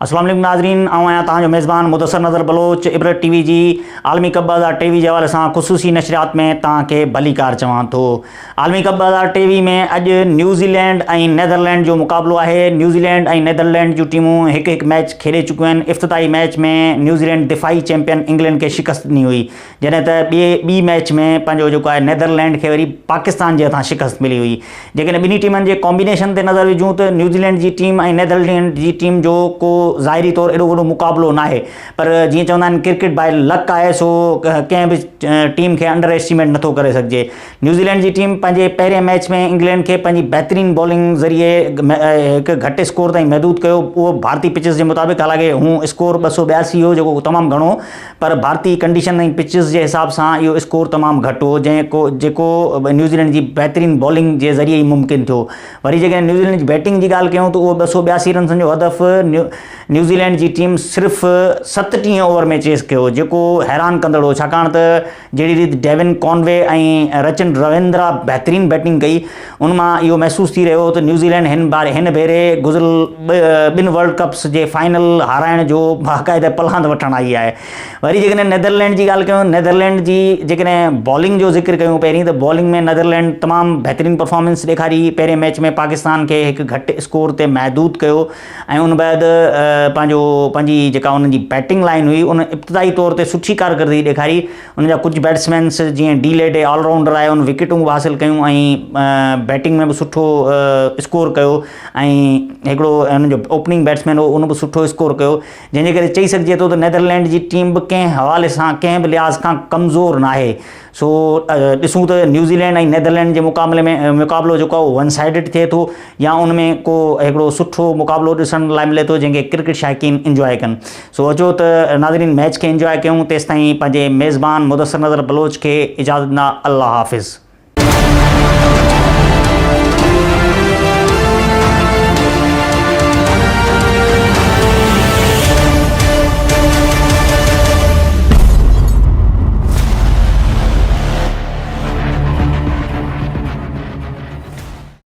अस्सलाम वालेकुम नाज़रीन, आऊं आहियां तव्हांजो मेज़बान मुदस्सिर नज़र बलोच। इबरत टीवी जी आलमी कप 2023 जे हवाले सां ख़ुसूसी नशरियात में तव्हांखे भलीकार चवां थो। आलमी कप 2023 में अॼु न्यूज़ीलैंड ऐं नैदरलैंड जो मुक़ाबिलो आहे। न्यूज़ीलैंड ऐं नैदरलैंड जूं टीमूं हिकु मैच खेॾे चुकियूं आहिनि। इफ़्तिताही मैच में न्यूज़ीलैंड दिफ़ाई चैंपियन इंग्लैंड खे शिकस्त ॾिनी हुई, जॾहिं त ॿी मैच में पंहिंजो जेको आहे नैदरलैंड खे वरी पाकिस्तान जे हथां शिकस्त मिली हुई। जेकॾहिं ॿिन्ही टीमनि जे कॉम्बिनेशन ते नज़र विझूं त न्यूज़ीलैंड जी टीम ऐं नैदरलैंड जी टीम जो को ज़ाहिरी तौर एॾो वॾो मुक़ाबिलो न आहे, पर जीअं चवंदा आहिनि क्रिकेट बाय लक आहे, सो कंहिं बि टीम खे अंडर एस्टिमेट नथो करे सघिजे। न्यूज़ीलैंड जी टीम पंहिंजे पहिरें मैच में इंग्लैंड खे पंहिंजी बहितरीन बॉलिंग ज़रिए हिकु घटि स्कोर ताईं महदूद कयो। उहो भारतीय पिचिस जे मुताबिक़, हालांकि हूं स्कोर 282 हो, जेको तमामु घणो, पर भारतीय कंडीशन ऐं पिचिस जे हिसाब सां इहो स्कोर तमामु घटि हो, जेको न्यूज़ीलैंड जी बहितरीन बॉलिंग जे ज़रिए ई मुमकिन थियो। वरी जेकॾहिं न्यूज़ीलैंड जी बैटिंग जी ॻाल्हि कयूं त उहो 282 रन्सनि जो हदफ़ न्यूज़ीलैंड जी टीम सिर्फ़ु 37 ओवर में चेस कयो, जेको हैरान कंदड़ हो, छाकाणि त जहिड़ी रीति डेविन कॉनवे ऐं रचिन रविंद्रा बहितरीन बैटिंग कई, उन मां इहो महसूसु थी रहियो त न्यूज़ीलैंड हिन भेरे गुज़िरियल 2 वर्ल्ड कप्स जे फाइनल हाराइण जो बाक़ाइदा पलांद वठणु आई आहे। वरी जेकॾहिं नैदरलैंड जी ॻाल्हि कयूं, नैदरलैंड जी जेकॾहिं बॉलिंग जो ज़िक्र कयूं पहिरीं, त बॉलिंग में नैदरलैंड तमामु बहितरीन परफॉर्मेंस ॾेखारी। पहिरें मैच में पाकिस्तान खे हिकु घटि स्कोर ते महदूद कयो ऐं उन बैदि पंहिंजी जेका उन्हनि जी बैटिंग लाइन हुई, उन इब्तिदाई तौर ते सुठी कारकर्दगी ॾेखारी। उन जा कुझु बैट्समैन्स जीअं डी लेडे ऑलराउंडर आहे, उन विकेटूं बि हासिलु कयूं ऐं बैटिंग में बि सुठो स्कोर कयो, ऐं हिकिड़ो उन जो ओपनिंग बैट्समैन हो, उन बि सुठो स्कोर कयो, जंहिंजे करे चई सघिजे थो त नैदरलैंड जी टीम बि कंहिं हवाले सां कंहिं बि लिहाज़ खां कमज़ोर न आहे। सो ॾिसूं त न्यूज़ीलैंड ऐं नैदरलैंड जे मुक़ाबिलो जेको आहे उहो वन साइडेड थिए थो, या उन में को हिकिड़ो सुठो मुक़ाबिलो ॾिसण लाइ मिले थो जंहिंखे क्रिकेट शाइक़ीन इंजॉय कनि। सो अचो त नाज़रीन मैच खे इंजॉय कयूं। तेसिताईं पंहिंजे मेज़बान मुदस्सिर नज़र बलोच खे इजाज़त ॾिना। अल्लाह हाफ़िज़।